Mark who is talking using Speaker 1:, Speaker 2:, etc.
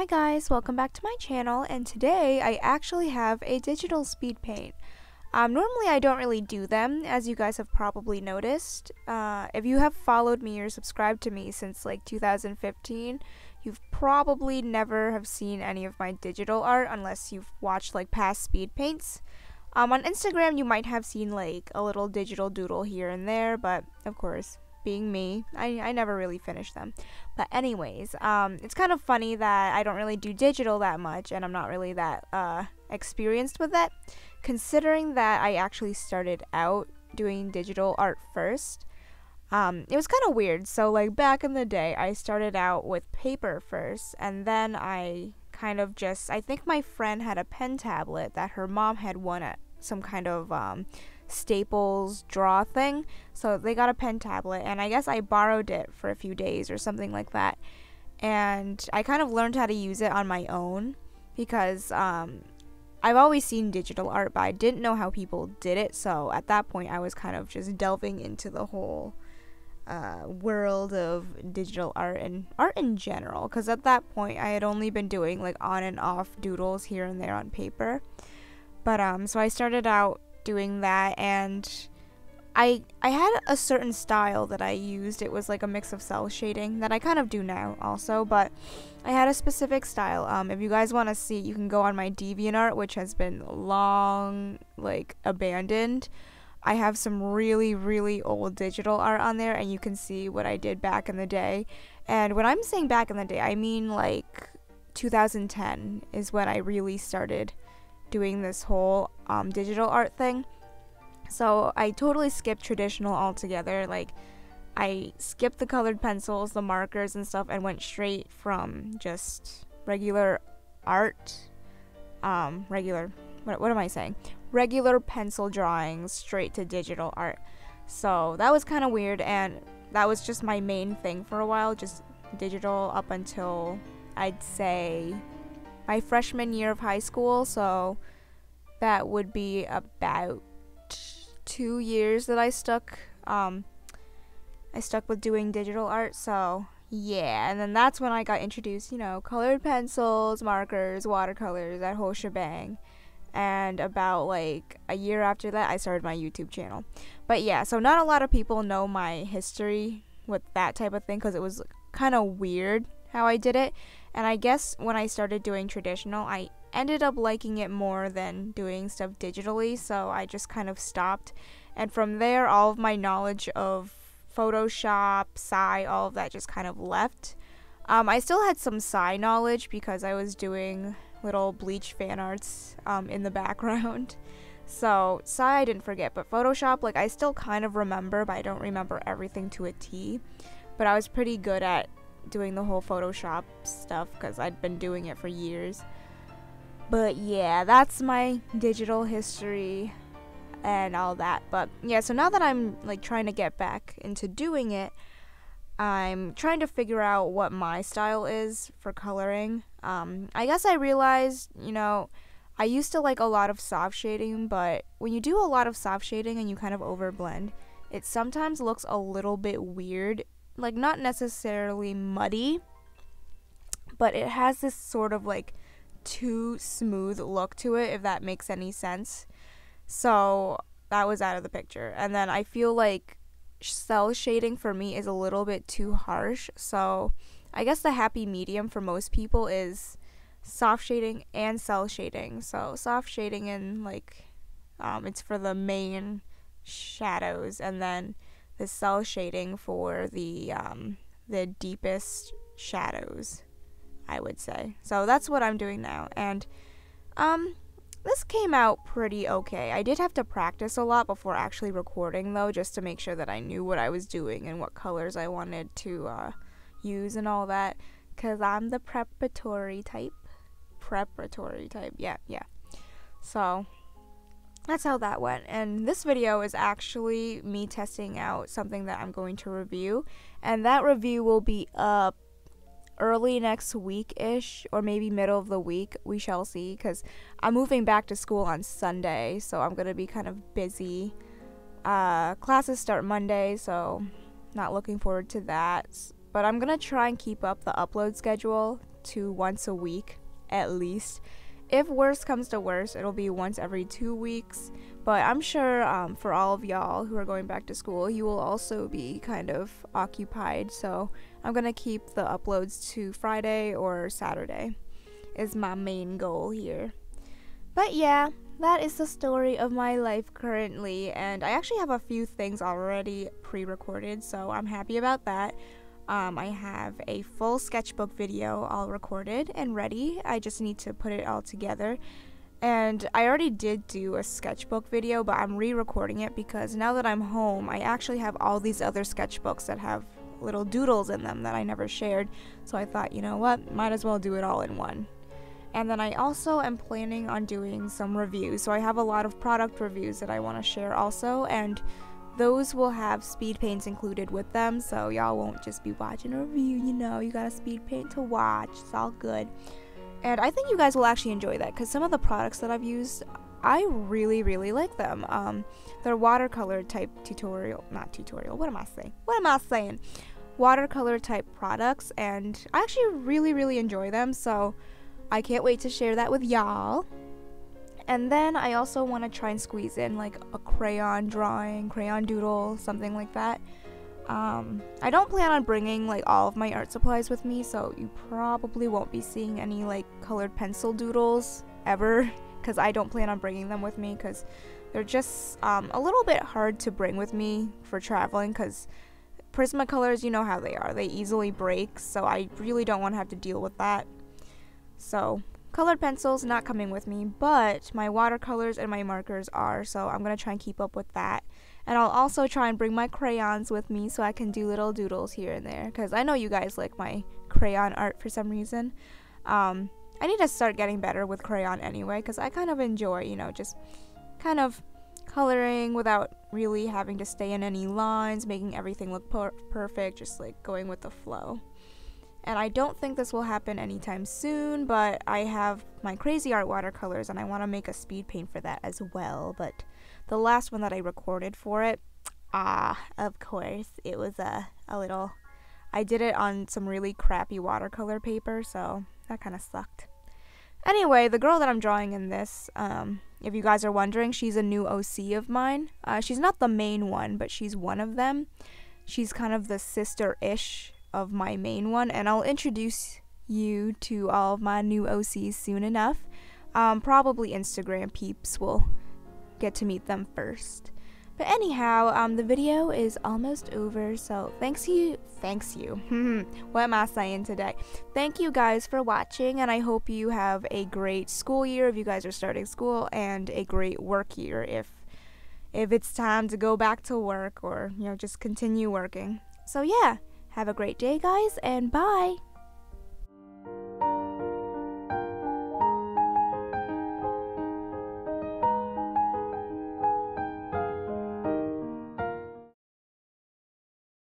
Speaker 1: Hi guys, welcome back to my channel, and today I actually have a digital speed paint. Normally I don't really do them, as you guys have probably noticed. If you have followed me or subscribed to me since like 2015, you've probably never have seen any of my digital art unless you've watched like past speed paints. On Instagram you might have seen like a little digital doodle here and there, but of course, being me, I never really finished them. But anyways, it's kind of funny that I don't really do digital that much, and I'm not really that experienced with that, considering that I actually started out doing digital art first. It was kind of weird. So like back in the day, I started out with paper first, and then I kind of I think my friend had a pen tablet that her mom had won at some kind of Staples draw thing, so they got a pen tablet, and I guess I borrowed it for a few days or something like that, and I kind of learned how to use it on my own because I've always seen digital art, but I didn't know how people did it. So at that point I was kind of just delving into the whole world of digital art and art in general, because at that point I had only been doing like on and off doodles here and there on paper. But so I started out doing that, and I had a certain style that I used. It was like a mix of cell shading that I kind of do now also, but I had a specific style. If you guys want to see, you can go on my DeviantArt, which has been long like abandoned. I have some really old digital art on there, and you can see what I did back in the day. And when I'm saying back in the day, I mean like 2010 is when I really started doing this whole digital art thing. So I totally skipped traditional altogether. Like I skipped the colored pencils, the markers and stuff, and went straight from just regular art, what am I saying? Regular pencil drawings straight to digital art. So that was kind of weird, and that was just my main thing for a while, just digital up until I'd say my freshman year of high school. So that would be about 2 years that I stuck with doing digital art. So yeah, and then that's when I got introduced, colored pencils, markers, watercolors, that whole shebang. And about like a year after that I started my YouTube channel. But yeah, so not a lot of people know my history with that type of thing, because it was kind of weird how I did it. And I guess when I started doing traditional, I ended up liking it more than doing stuff digitally, so I just kind of stopped. And from there, all of my knowledge of Photoshop, Psy, all of that just kind of left. I still had some Psy knowledge because I was doing little bleach fan arts in the background. So Psy I didn't forget, but Photoshop, like I still kind of remember, but I don't remember everything to a T. But I was pretty good at doing the whole Photoshop stuff because I'd been doing it for years. But yeah, that's my digital history and all that. But yeah, so now that I'm like trying to get back into doing it, I'm trying to figure out what my style is for coloring. I guess I realized, I used to like a lot of soft shading, but when you do a lot of soft shading and you kind of overblend, it sometimes looks a little bit weird. Like not necessarily muddy, but it has this sort of like too smooth look to it, if that makes any sense. So that was out of the picture. And then I feel like cell shading for me is a little bit too harsh. So I guess the happy medium for most people is soft shading and cell shading. So soft shading in like it's for the main shadows, and then the cell shading for the deepest shadows, I would say. So that's what I'm doing now, and this came out pretty okay. I did have to practice a lot before actually recording though, just to make sure that I knew what I was doing and what colors I wanted to use and all that, because I'm the preparatory type. Yeah. So that's how that went. And this video is actually me testing out something that I'm going to review, and that review will be up early next week-ish, or maybe middle of the week. We shall see, because I'm moving back to school on Sunday, so I'm gonna be kind of busy. Classes start Monday, so not looking forward to that. But I'm gonna try and keep up the upload schedule to once a week at least. If worst comes to worst, it'll be once every 2 weeks. But I'm sure for all of y'all who are going back to school, you will also be kind of occupied. So I'm going to keep the uploads to Friday or Saturday is my main goal here. But yeah, that is the story of my life currently. And I actually have a few things already pre-recorded, so I'm happy about that. I have a full sketchbook video all recorded and ready. I just need to put it all together. And I already did do a sketchbook video, but I'm re-recording it because now that I'm home, I actually have all these other sketchbooks that have little doodles in them that I never shared. So I thought, you know what, might as well do it all in one. And then I also am planning on doing some reviews. So I have a lot of product reviews that I want to share also, and those will have speed paints included with them, so y'all won't just be watching a review, you know, you got a speed paint to watch. It's all good. And I think you guys will actually enjoy that because some of the products that I've used, I really, really like them. They're watercolor type watercolor type products, and I actually really, really enjoy them, so I can't wait to share that with y'all. And then I also want to try and squeeze in like a crayon drawing, crayon doodle, something like that. I don't plan on bringing like all of my art supplies with me, so you probably won't be seeing any like colored pencil doodles ever, because I don't plan on bringing them with me because they're just a little bit hard to bring with me for traveling, because Prismacolors, you know how they are. They easily break, so I really don't want to have to deal with that. So colored pencils not coming with me, but my watercolors and my markers are, so I'm going to try and keep up with that. And I'll also try and bring my crayons with me so I can do little doodles here and there, because I know you guys like my crayon art for some reason. I need to start getting better with crayon anyway, because I kind of enjoy, you know, just kind of coloring without really having to stay in any lines, making everything look perfect, just like going with the flow. And I don't think this will happen anytime soon, but I have my crazy art watercolors and I want to make a speed paint for that as well. But the last one that I recorded for it, of course, it was a little, I did it on some really crappy watercolor paper, so that kind of sucked. Anyway, the girl that I'm drawing in this, if you guys are wondering, she's a new OC of mine. She's not the main one, but she's one of them. She's kind of the sister-ish of my main one, and I'll introduce you to all of my new OCs soon enough. Probably Instagram peeps will get to meet them first. But anyhow, the video is almost over, so thanks you. What am I saying today? Thank you guys for watching, and I hope you have a great school year if you guys are starting school, and a great work year if it's time to go back to work, or, you know, just continue working. So yeah, have a great day, guys, and bye!